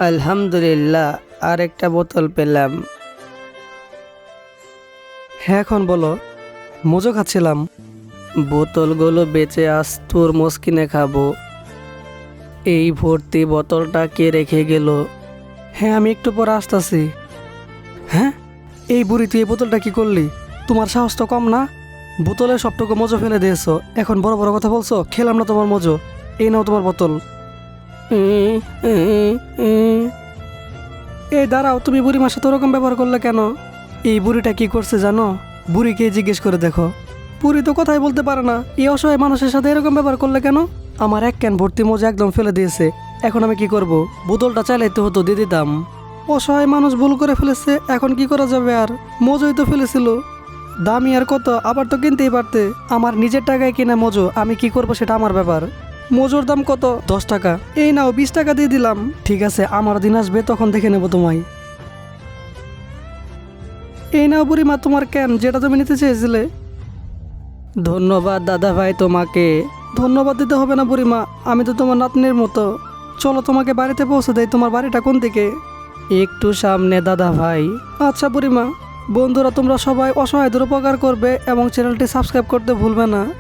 আলহামদুলিল্লাহ, আর একটা বোতল পেলাম। হ্যাঁ, এখন বলো। মজো খাচ্ছিলাম। বোতলগুলো বেঁচে আজ তরমুজ কিনে খাবো। এই ভর্তি বোতলটা কে রেখে গেল? হ্যাঁ, আমি একটু পরে আসতেছি। হ্যাঁ, এই বুড়ি, তুই এই বোতলটা কি করলি? তোমার সাহস তো কম না। বোতলে সবটুকু মজো ফেলে দিয়েছো, এখন বড় বড় কথা বলছো। খেলাম না তোমার মজো। এই নাও তোমার বোতল। উম, উম, উম। এই দাঁড়াও, তুমি বুড়িমার সাথে ওরকম ব্যবহার করলে কেন? এই বুড়িটা কি করছে জানো? বুড়িকে জিজ্ঞেস করে দেখো। বুড়ি তো কথাই বলতে পারে না, এই অসহায় মানুষের সাথে এরকম ব্যবহার করলে কেন? আমার এক ক্যান ভর্তি মজা একদম ফেলে দিয়েছে। এখন আমি কি করব? বোতলটা চাইলেই হতো, দিয়ে দিতাম। অসহায় মানুষ ভুল করে ফেলেছে, এখন কি করা যাবে? আর মজোই তো ফেলেছিল। দামি আর কত, আবার তো কিনতেই পারতে। আমার নিজের টাকায় কিনা মজো, আমি কি করব সেটা আমার ব্যাপার। মজুর দাম কত? 10 টাকা। এই নাও, 20 টাকা দিয়ে দিলাম। ঠিক আছে, আমার দিন আসবে তখন দেখে নেব তোমায়। এই নাও বুড়িমা, তোমার ক্যান, যেটা তুমি নিতে চেয়েছিলে। ধন্যবাদ দাদা ভাই তোমাকে। ধন্যবাদ দিতে হবে না বুড়িমা, আমি তো তোমার নাতনির মতো। চলো তোমাকে বাড়িতে পৌঁছে দেয়। তোমার বাড়িটা কোন দিকে? একটু সামনে দাদা ভাই। আচ্ছা বুড়িমা। বন্ধুরা, তোমরা সবাই অসহায়দের উপকার করবে এবং চ্যানেলটি সাবস্ক্রাইব করতে ভুলবে না।